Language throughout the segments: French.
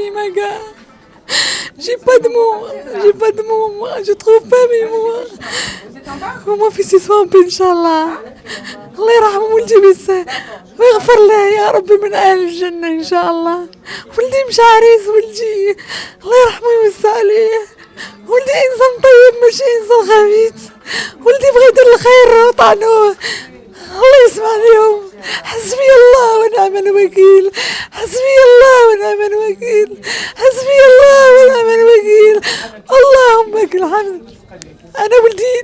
كريمة كاع. J'ai pas de mots, moi, je trouve pas mes mots. وما في سيسوان إن شاء الله. الله يرحم ولدي بزاف ويغفر له يا ربي من أهل الجنة إن شاء الله. ولدي مشى عريس ولدي الله يرحمه ويوسع عليه. ولدي إنسان طيب ماشي إنسان خبيث. ولدي بغى يدير الخير وطعنوه. الله يسمع اليوم. حسبي الله ونعم الوكيل. حسبي الله ونعم الوكيل. حسبي الله ونعم الوكيل. اللهم لك الحمد. أنا ولدي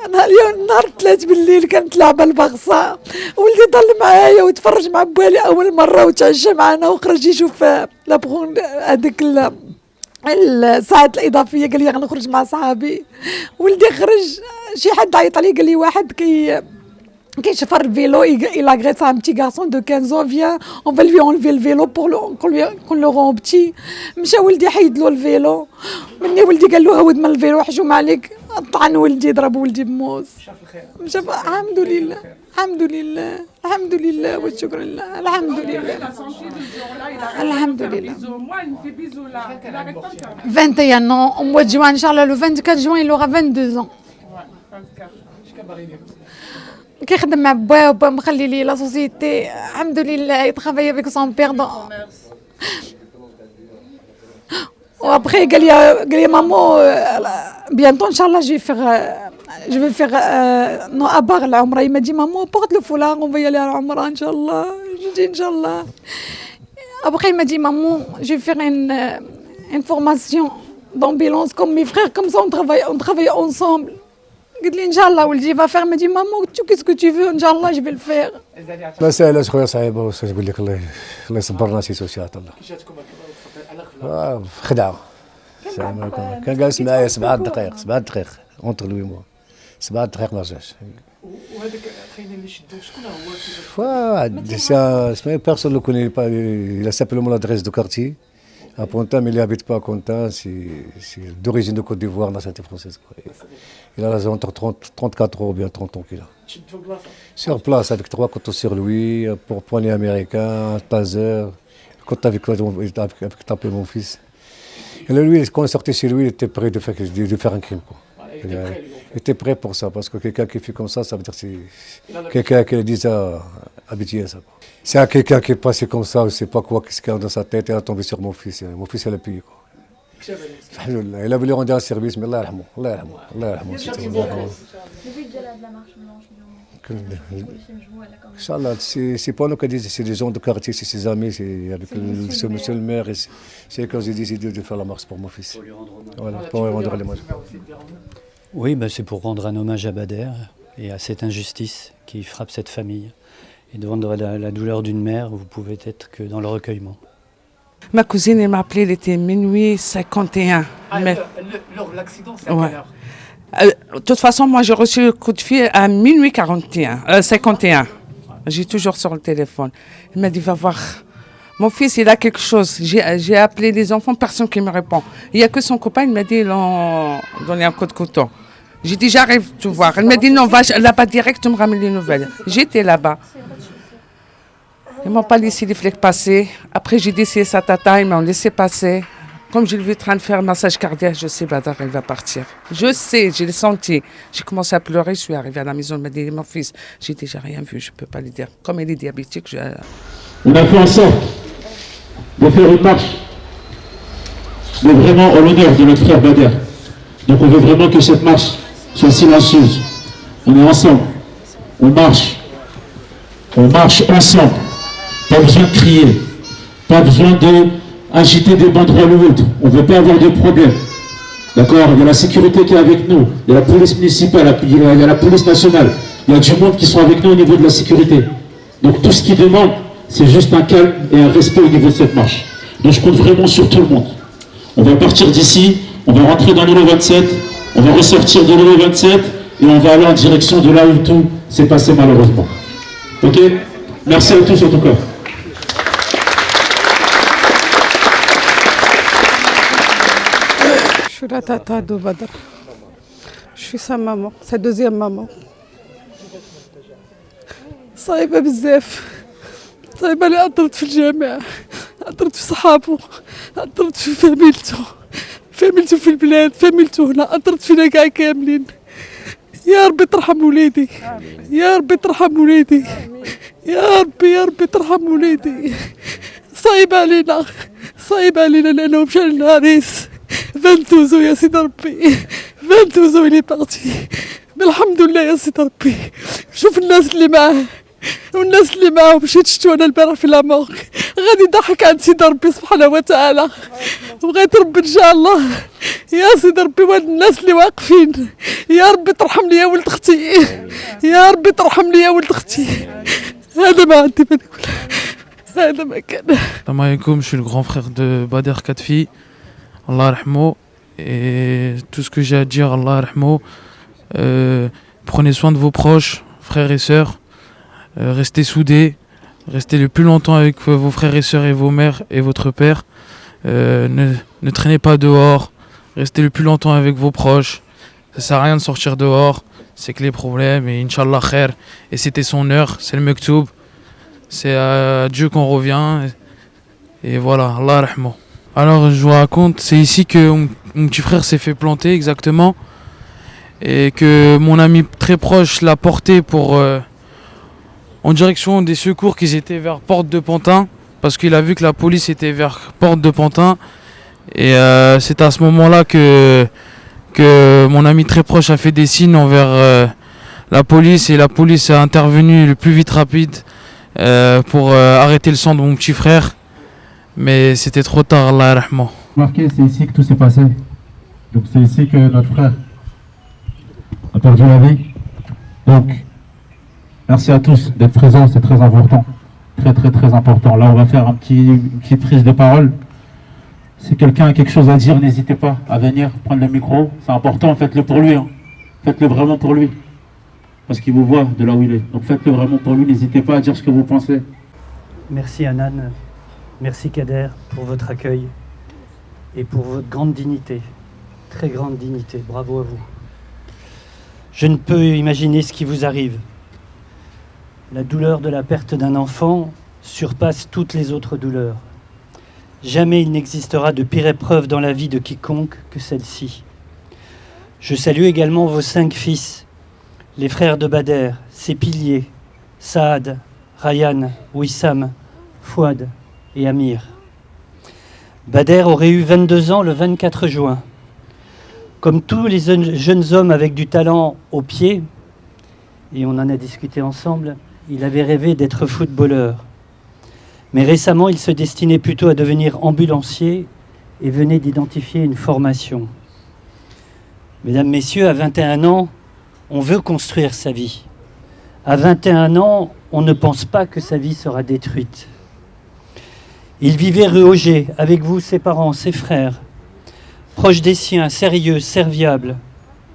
أنا اليوم نهار 3 بالليل كانت لعبة البغصة. ولدي ضل معايا وتفرج مع بوالي أول مرة وتعشى معنا وخرج يشوف لابغون هذيك الساعات الإضافية. قال لي غنخرج مع صحابي. ولدي خرج شي حد عيط عليه قال لي واحد كيشفر الفيلو il agresse un petit garçon de 15 ans viens on va lui enlever le vélo pour qu'on le rend petit. مشى ولدي حيد له الفيلو. مني ولدي قال له هود من الفيلو حشوم عليك. طعن ولدي ضرب ولدي بموس. مشى الحمد لله الحمد لله الحمد لله والشكر لله الحمد لله الحمد لله. 21 ans au mois de juin inchallah le 24 juin il aura 22 ans. كيخدم مع با مخلي لي لا سوسيتي الحمد لله يترافاي افيك سون بير دون. وابخي قال لي مامو بيانتو ان شاء الله جو في فيغ نو ابار العمره. ما دي مامو بورت لو فولار اون فيا لي على العمره ان شاء الله. جي ان شاء الله. ابخي ما دي مامو جو فيغ ان فورماسيون d'ambulance comme mes frères comme ça on travaille ensemble. قلت لي ان شاء الله ولدي va faire. ما دي مامو qu'est-ce que tu veux ان شاء الله je vais le faire. مسألة خويا صعيبة واش نقول لك الله يصبرنا سي سوسيات الله. خدعة. كان جالس معايا 7 دقائق اونتر لوي موا 7 دقائق ما رجعش. وهذاك خاينين اللي شدوه شكون هو؟ واحد اسمه بيرسون لو كوني با il a simplement l'adresse de quartier à Pontin mais il habite pas à Pontin, c'est d'origine de Côte d'Ivoire, nationalité française. Il a l'âge entre 34 ans ou bien 30 ans qu'il a. Sur place avec 3 couteaux sur lui pour poignet américain, taser, quand avec taper mon fils. Et là, lui, quand il sortait chez lui, il était prêt de faire un crime. Quoi. Il était prêt pour ça, parce que quelqu'un qui fait comme ça veut dire que c'est quelqu'un qui est déjà habitué à ça. Quoi. C'est quelqu'un qui est passé comme ça, je ne sais pas quoi, qu'est-ce qu'il y a dans sa tête, il a tombé sur mon fils. Mon fils, il a payé. Quoi. Il a voulu rendre un service, mais Allah yarhamou, Allah yarhamou, Allah yarhamou. Inch'Allah, c'est pas nous qui disons, c'est des gens de quartier, c'est ses amis, c'est avec ce monsieur le maire, c'est quand j'ai décidé de faire la marche pour mon fils. Voilà, pour lui rendre l'hommage. Oui, ben c'est pour rendre un hommage à Bader et à cette injustice qui frappe cette famille. Et devant la douleur d'une mère, vous pouvez être que dans le recueillement. Ma cousine, elle m'a appelé, il était minuit 51. L'accident, c'est à quelle heure? De toute façon, moi, j'ai reçu le coup de fil à minuit 51. J'ai toujours sur le téléphone. Il m'a dit, va voir. Mon fils, il a quelque chose. J'ai appelé les enfants, personne qui me répond. Il n'y a que son copain, il m'a dit, ils l'ont donné un coup de couteau. J'ai dit, j'arrive te voir. Il m'a dit, non, va là-bas direct, tu me ramènes les nouvelles. J'étais là-bas. Ils ne m'ont pas laissé les flics passer. Après, j'ai dit, c'est sa tata, ils m'ont laissé passer. Comme je l'ai vu en train de faire un massage cardiaque, je sais, Badar, elle va partir. Je sais, je l'ai senti. J'ai commencé à pleurer, je suis arrivée à la maison, elle m'a dit, mon fils, j'ai déjà rien vu, je ne peux pas lui dire. Comme elle est diabétique, On a fait en sorte de faire une marche, mais vraiment en l'honneur de notre frère Bader. Donc on veut vraiment que cette marche soit silencieuse. On est ensemble, on marche ensemble. Pas besoin de crier, pas besoin d'agiter des banderoles ou autres. On ne veut pas avoir de problème. D'accord? Il y a la sécurité qui est avec nous, il y a la police municipale, il y a la police nationale, il y a du monde qui sont avec nous au niveau de la sécurité. Donc tout ce qu'ils demandent, c'est juste un calme et un respect au niveau de cette marche. Donc je compte vraiment sur tout le monde. On va partir d'ici, on va rentrer dans l'îlot 27, on va ressortir de l'îlot 27 et on va aller en direction de là où tout s'est passé malheureusement. Ok? Merci à tous en tout cas. Je suis la tata de Badr. Je suis sa maman, sa deuxième maman. صعيبة بزاف. صعيبة اللي أثرت في الجامعة، أثرت في صحابه، أثرت في فاميلته في البلاد، فاميلته هنا، أثرت فينا كاع كاملين. يا ربي ترحم وليدي، يا ربي ترحم وليدي، يا ربي ترحم وليدي. صعيب علينا لأنه مشى للعريس 22 يا سيدي ربي، 22 اللي بارتي. الحمد لله يا سيدي ربي. شوف الناس اللي معاه والناس اللي معاه. مشيت شفتو انا البارح في لامور، غادي يضحك عند سيدي ربي سبحانه وتعالى. بغيت ربي ان شاء الله يا سيدي ربي وهاد الناس اللي واقفين، يا ربي ترحم لي يا ولد اختي، يا ربي ترحم لي يا ولد اختي. هذا ما عندي ما نقول، هذا ما كان. Salam alaikum, je suis le grand frère de Bader Kadfi, Allah rahmo. Et tout ce que j'ai à dire, Allah rahmo, prenez soin de vos proches, frères et sœurs, restez soudés, restez le plus longtemps avec vos frères et sœurs et vos mères et votre père. Ne traînez pas dehors, restez le plus longtemps avec vos proches. Ça sert à rien de sortir dehors, c'est que les problèmes, et Inch'Allah khair. Et c'était son heure, c'est le Mektoub. C'est à Dieu qu'on revient. Et voilà, Allah rahmo. Alors je vous raconte, c'est ici que mon petit frère s'est fait planter exactement. Et que mon ami très proche l'a porté en direction des secours qui étaient vers Porte de Pantin. Parce qu'il a vu que la police était vers Porte de Pantin. Et c'est à ce moment-là que mon ami très proche a fait des signes envers la police. Et la police a intervenu le plus vite rapide pour arrêter le sang de mon petit frère. Mais c'était trop tard, Allah rahma. Remarquez, c'est ici que tout s'est passé. Donc c'est ici que notre frère a perdu la vie. Donc, merci à tous d'être présents, c'est très important. Très important. Là, on va faire une petite prise de parole. Si quelqu'un a quelque chose à dire, n'hésitez pas à venir prendre le micro. C'est important, faites-le pour lui. Faites-le vraiment pour lui. Parce qu'il vous voit de là où il est. Donc faites-le vraiment pour lui, n'hésitez pas à dire ce que vous pensez. Merci Anan, merci Kader pour votre accueil et pour votre grande dignité, très grande dignité, bravo à vous. Je ne peux imaginer ce qui vous arrive. La douleur de la perte d'un enfant surpasse toutes les autres douleurs. Jamais il n'existera de pire épreuve dans la vie de quiconque que celle-ci. Je salue également vos 5 fils, les frères de Bader, ses piliers, Saad, Ryan, Wissam, Fouad et Amir. Bader aurait eu 22 ans le 24 juin. Comme tous les jeunes hommes avec du talent au pied, et on en a discuté ensemble, il avait rêvé d'être footballeur. Mais récemment, il se destinait plutôt à devenir ambulancier et venait d'identifier une formation. Mesdames, Messieurs, à 21 ans, on veut construire sa vie. À 21 ans, on ne pense pas que sa vie sera détruite. Il vivait rue Auger, avec vous, ses parents, ses frères, proche des siens, sérieux, serviable.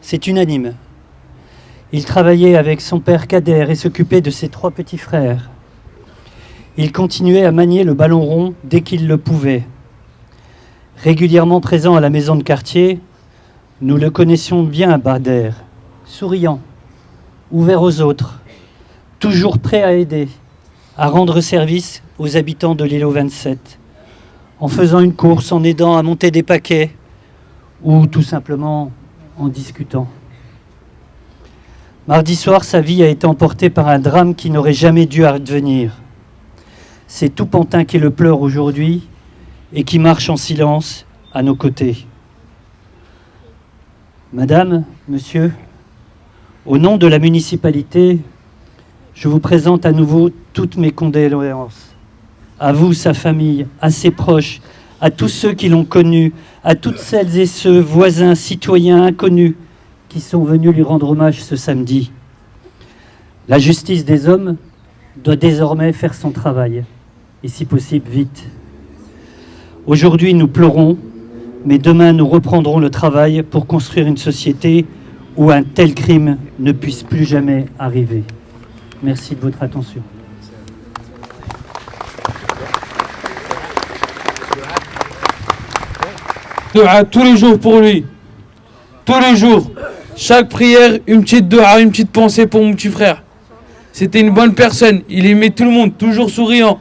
C'est unanime. Il travaillait avec son père Kader et s'occupait de ses 3 petits frères. Il continuait à manier le ballon rond dès qu'il le pouvait. Régulièrement présent à la maison de quartier, nous le connaissions bien à Bader, souriant, ouvert aux autres, toujours prêt à aider, à rendre service aux habitants de l'îlot 27, en faisant une course, en aidant à monter des paquets ou tout simplement en discutant. Mardi soir, sa vie a été emportée par un drame qui n'aurait jamais dû advenir. C'est tout Pantin qui le pleure aujourd'hui et qui marche en silence à nos côtés. Madame, monsieur, au nom de la municipalité, je vous présente à nouveau toutes mes condoléances. À vous, sa famille, à ses proches, à tous ceux qui l'ont connu, à toutes celles et ceux, voisins, citoyens, inconnus, qui sont venus lui rendre hommage ce samedi. La justice des hommes doit désormais faire son travail, et si possible vite. Aujourd'hui, nous pleurons, mais demain, nous reprendrons le travail pour construire une société où un tel crime ne puisse plus jamais arriver. Merci de votre attention. Dua tous les jours pour lui. Tous les jours. Chaque prière, une petite dua, une petite pensée pour mon petit frère. C'était une bonne personne. Il aimait tout le monde, toujours souriant.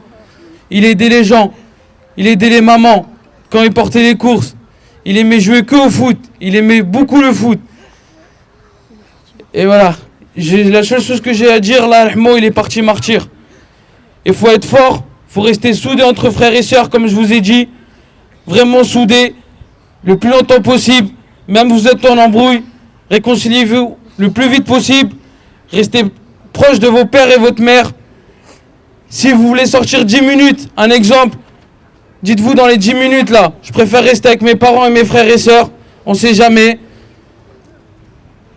Il aidait les gens. Il aidait les mamans. quand il portait les courses. Il aimait jouer que au foot. Il aimait beaucoup le foot. Et voilà. La seule chose que j'ai à dire, là, il est parti martyr. Il faut être fort. Il faut rester soudé entre frères et sœurs, comme je vous ai dit. Vraiment soudé. Le plus longtemps possible. Même vous êtes en embrouille. Réconciliez-vous le plus vite possible. Restez proche de vos pères et votre mère. Si vous voulez sortir 10 minutes, un exemple, dites-vous dans les 10 minutes là, je préfère rester avec mes parents et mes frères et sœurs, on ne sait jamais.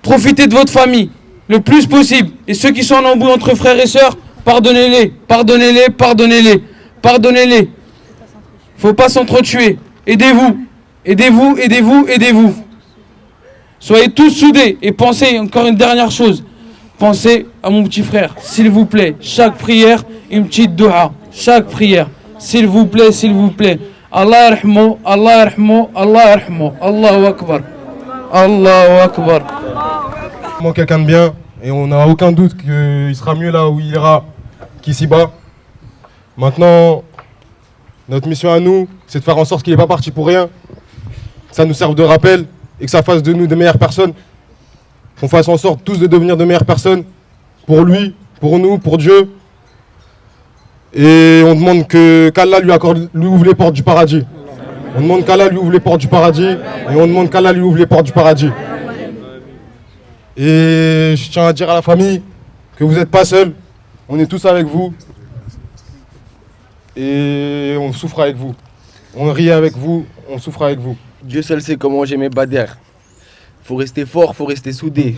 Profitez de votre famille le plus possible. Et ceux qui sont en embrouille entre frères et sœurs, pardonnez-les, pardonnez-les, pardonnez-les, pardonnez-les. Faut pas s'entretuer. Aidez-vous, aidez-vous, aidez-vous, aidez-vous. Soyez tous soudés et pensez, encore une dernière chose, pensez à mon petit frère, s'il vous plaît, chaque prière, une petite dua, chaque prière, s'il vous plaît, s'il vous plaît. Allah yarhamou, Allah yarhamou, Allah yarhamou, Allahu Akbar, Allahu Akbar. Vraiment quelqu'un de bien, et on n'a aucun doute qu'il sera mieux là où il ira qu'ici-bas. Maintenant, notre mission à nous, c'est de faire en sorte qu'il n'est pas parti pour rien, que ça nous serve de rappel, et que ça fasse de nous de meilleures personnes. Qu'on fasse en sorte tous de devenir de meilleures personnes, pour lui, pour nous, pour Dieu. Et on demande qu'Allah lui ouvre les portes du paradis. On demande qu'Allah lui ouvre les portes du paradis, et on demande qu'Allah lui ouvre les portes du paradis. Et je tiens à dire à la famille que vous n'êtes pas seuls, on est tous avec vous. Et on souffre avec vous. On rit avec vous, on souffre avec vous. Dieu seul sait comment j'aimais Bader. Faut rester fort, faut rester soudé.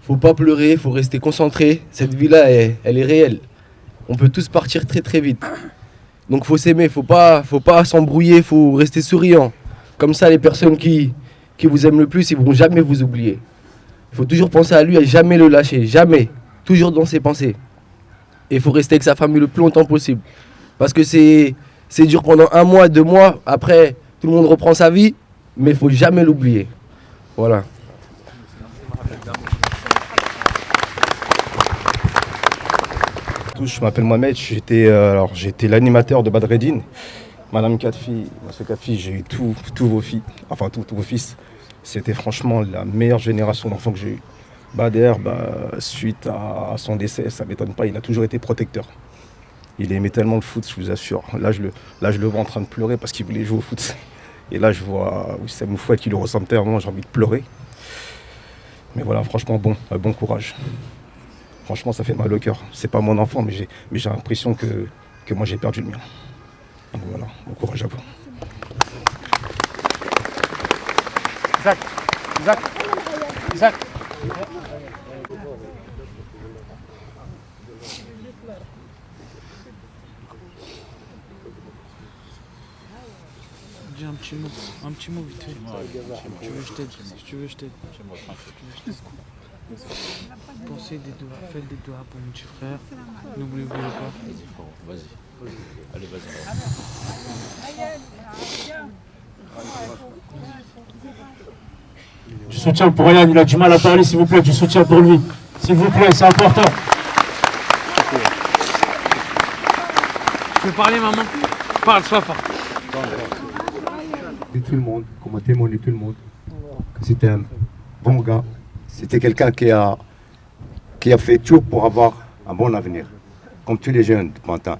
Faut pas pleurer, faut rester concentré. Cette vie-là, elle est réelle. On peut tous partir très très vite. Donc faut s'aimer, faut pas s'embrouiller, faut rester souriant. Comme ça, les personnes qui vous aiment le plus, ils vont jamais vous oublier. Il faut toujours penser à lui et jamais le lâcher, jamais. Toujours dans ses pensées. Et il faut rester avec sa famille le plus longtemps possible. Parce que c'est dur pendant 1 mois, 2 mois. Après, tout le monde reprend sa vie, mais il faut jamais l'oublier. Voilà. Je m'appelle Mohamed, j'étais l'animateur de Badreddin. Madame Kadfi, Monsieur Kadfi, j'ai eu tous vos filles, enfin tous vos fils. C'était franchement la meilleure génération d'enfants que j'ai eu. Bader, suite à son décès, ça ne m'étonne pas, il a toujours été protecteur. Il aimait tellement le foot, je vous assure. Là, je le vois en train de pleurer parce qu'il voulait jouer au foot. Et là, je vois Wissam Moufouet qui le ressemble tellement, j'ai envie de pleurer. Mais voilà, franchement, bon courage. Franchement, ça fait mal au cœur. C'est pas mon enfant, mais j'ai l'impression que moi, j'ai perdu le mien. Donc voilà, bon courage à vous. Isaac. Dis un petit mot vite fait. Tu veux que je t'aide? Si tu veux, je t'aide. Pensez des doigts, faites des doigts pour mon petit frère. N'oubliez pas. Vas-y. Allez, vas-y. Du soutien pour Ryan, il a du mal à parler, s'il vous plaît, du soutien pour lui. S'il vous plaît, c'est important. Tu veux parler, maman? Parle, sois fort. De tout le monde, comment témoigner tout le monde, que c'était un bon gars. C'était quelqu'un qui a fait tout pour avoir un bon avenir, comme tous les jeunes de Pantin.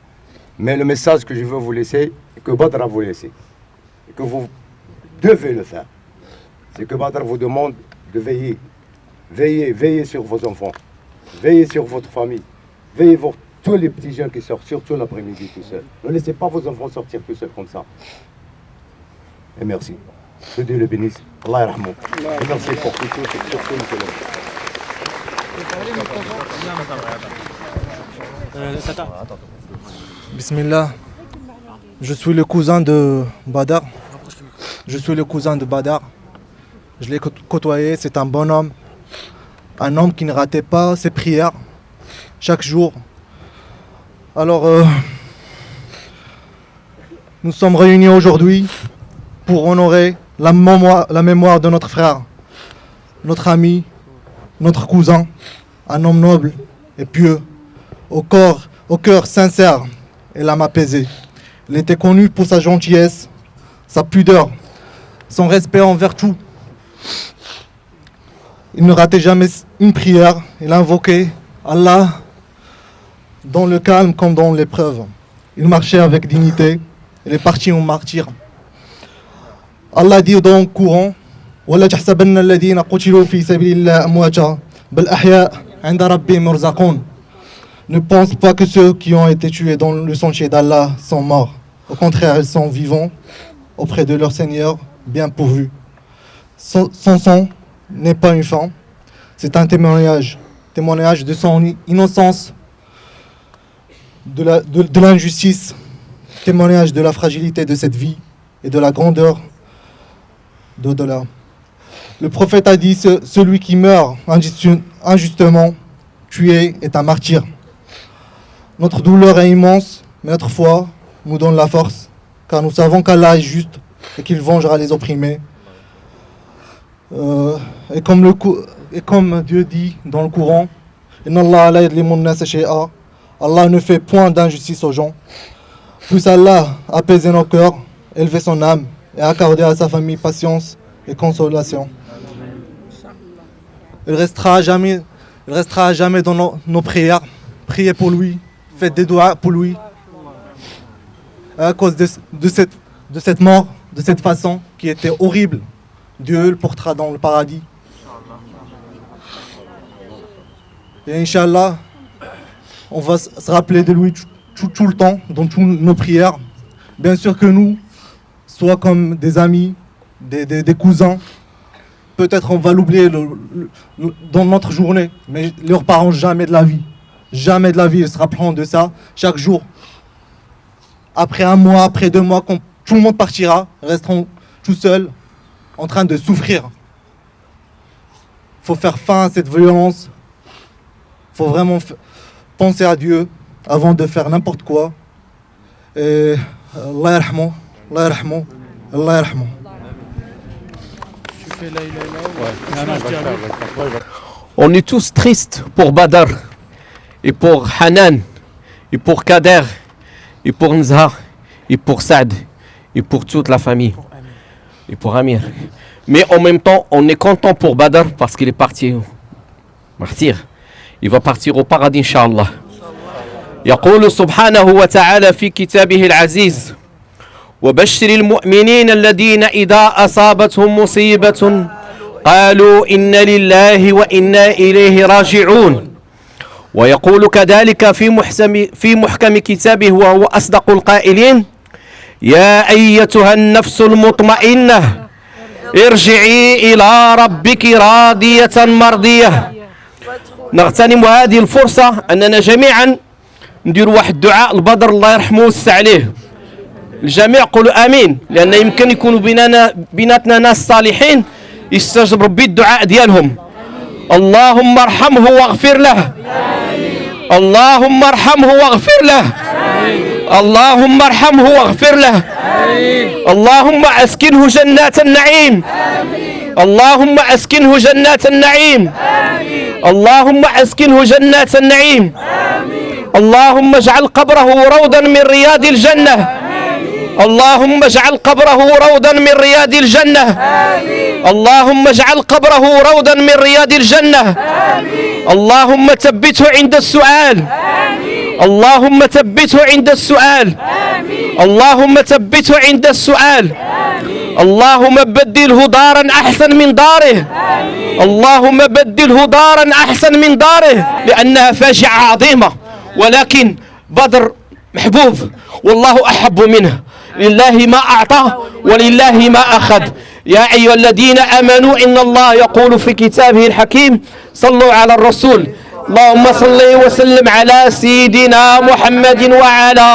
Mais le message que je veux vous laisser, et que Badra vous laisse, et que vous devez le faire, c'est que Badra vous demande de veiller. Veillez sur vos enfants, veillez sur votre famille, veillez sur tous les petits jeunes qui sortent, surtout l'après-midi tout seul. Ne laissez pas vos enfants sortir tout seuls comme ça. Et merci. Que Dieu le bénisse. Allah yarhamou. Et merci pour tout, surtout une colère. Bismillah. Je suis le cousin de Badar. Je l'ai côtoyé, c'est un bon homme. Un homme qui ne ratait pas ses prières chaque jour. Alors, nous sommes réunis aujourd'hui pour honorer la mémoire de notre frère, notre ami, notre cousin, un homme noble et pieux, au cœur sincère et l'âme apaisée. Il était connu pour sa gentillesse, sa pudeur, son respect envers tout. Il ne ratait jamais une prière, il invoquait Allah dans le calme comme dans l'épreuve. Il marchait avec dignité, il est parti en martyr. Allah dit dans le Coran, وَلَا تَحْسَبَنَّ الَّذِينَ قُتِلُوا فِي سَبِيلِ اللَّهِ أَمْوَاتًا بَلْ أَحْيَاءٌ عِندَ رَبِّهِمْ يُرْزَقُونَ. Ne pense pas que ceux qui ont été tués dans le sentier d'Allah sont morts. Au contraire, ils sont vivants auprès de leur Seigneur, bien pourvus. Son sang n'est pas une fin, c'est un témoignage de son innocence, de l'injustice, témoignage de la fragilité de cette vie et de la grandeur d'au-delà. Le prophète a dit, celui qui meurt injustement tué est un martyr. Notre douleur est immense, mais notre foi nous donne la force, car nous savons qu'Allah est juste et qu'il vengera les opprimés. Et comme Dieu dit dans le Coran, Allah ne fait point d'injustice aux gens. Puisse Allah apaiser nos cœurs, élever son âme et accorder à sa famille patience et consolation. Il restera à jamais dans nos prières. Priez pour lui, faites des doigts pour lui. Et à cause de cette mort, de cette façon qui était horrible, Dieu le portera dans le paradis. Et Inch'Allah, on va se rappeler de lui tout le temps, dans toutes nos prières. Bien sûr que nous, soit comme des amis, des cousins, peut-être on va l'oublier dans notre journée, mais leurs parents, jamais de la vie. Jamais de la vie, ils se rappelleront de ça chaque jour. Après un mois, après 2 mois, quand tout le monde partira, ils resteront tout seuls, en train de souffrir. Il faut faire fin à cette violence. Il faut vraiment penser à Dieu avant de faire n'importe quoi. Et Allah yarhamou, Allah yarhamou, Allah yarhamou. On est tous tristes pour Badr, et pour Hanan, et pour Kader, et pour Nzha, et pour Saad, et pour toute la famille, et pour Amir. Mais en même temps, on est content pour Badr parce qu'il est parti martyr. Il va partir au paradis, Inch'Allah. يقول سبحانه وتعالى في كتابه العزيز وبشر المؤمنين الذين إذا أصابتهم مصيبة قالوا إن لله وإنا إليه راجعون ويقول كذلك في محكم كتابه وهو أصدق القائلين يا أيتها النفس المطمئنة ارجعي إلى ربك راضية مرضية. نغتنم هذه الفرصة أننا جميعا ندير واحد الدعاء البدر الله يرحمه ويوسع عليه. الجميع قولوا امين، لان يمكن يكونوا بيناتنا ناس صالحين يستجب ربي الدعاء ديالهم. اللهم ارحمه واغفر له. اللهم ارحمه واغفر له. اللهم ارحمه واغفر له. اللهم اسكنه جنات النعيم. اللهم اسكنه جنات النعيم. اللهم اسكنه جنات النعيم. اللهم اجعل قبره روضا من رياض الجنة. اللهم اجعل قبره روضا من رياض الجنة. اللهم اجعل قبره روضا من رياض الجنة. اللهم ثبته عند السؤال. اللهم ثبته عند السؤال. اللهم ثبته عند السؤال. اللهم بدله دارا أحسن من داره. اللهم بدله دارا أحسن من داره، لأنها فاجعة عظيمة، ولكن بدر محبوب والله أحب منه. لله ما أعطى ولله ما أخذ. يا أيها الذين آمنوا إن الله يقول في كتابه الحكيم صلوا على الرسول. اللهم صل وسلم على سيدنا محمد وعلى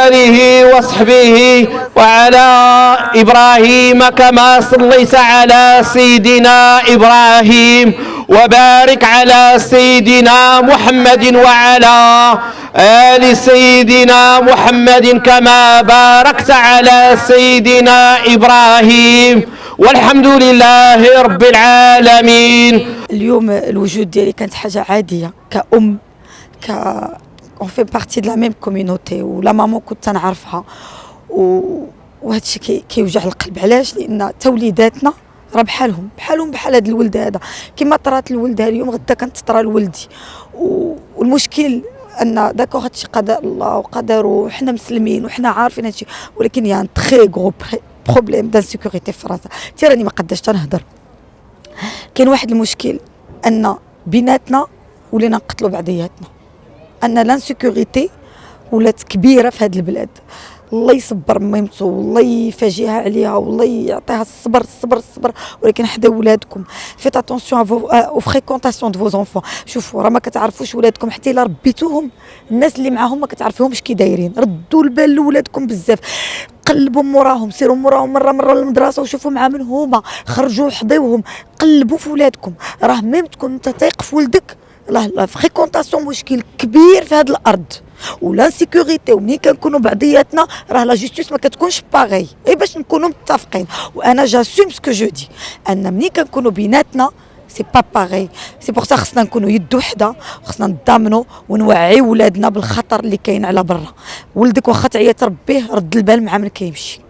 آله وصحبه وعلى إبراهيم كما صليت على سيدنا إبراهيم وبارك على سيدنا محمد وعلى آل سيدنا محمد كما باركت على سيدنا إبراهيم والحمد لله رب العالمين. اليوم الوجود ديالي كانت حاجة عادية كأم on fait partie de la même communauté ولا ماما كنت نعرفها وهذا الشيء كيوجع القلب. علاش؟ لان توليداتنا راه بحال هذا الولد هذا، كما طرات الولد اليوم غدا كنتطرى لولدي. والمشكل ان داكوغ هادشي قضاء الله وقدره وحنا مسلمين وحنا عارفين هادشي، ولكن يان تري غرو بروبليم دانسيكوريتي في فرنسا. راني ما قداش تنهضر. كاين واحد المشكل ان بيناتنا ولينا نقتلوا بعضياتنا، ان لانسيكوريتي ولات كبيره في هذا البلاد. الله يصبر ميمتو والله يفاجئها عليها والله يعطيها الصبر، ولكن حدا ولادكم فيت اتونسيون او فريكونطاسيون دو فو زونفون. شوفوا راه ما كتعرفوش ولادكم حتى الا ربيتوهم، الناس اللي معاهم ما كتعرفيهمش كي دايرين. ردوا البال لولادكم بزاف، قلبوا موراهم، سيروا موراهم مره للمدرسه وشوفوا مع من هما، خرجوا حضيوهم، قلبوا في ولادكم. راه ميم تكون انت تايق في ولدك، لا فريكونطاسيون مشكل كبير في هذه الارض. ولانسيكوريتي ومنين كنكونوا بعضياتنا راه لا جوستيس ما كتكونش باغي، باش نكونوا متفقين. وانا جاسوم سكو جو دي ان منين كنكونوا بيناتنا سي با باغي. سي بور سا خصنا نكونوا يد وحده، خصنا نضامنوا ونوعي ولادنا بالخطر اللي كاين على برا. ولدك واخا تعيا تربيه رد البال مع من كيمشي.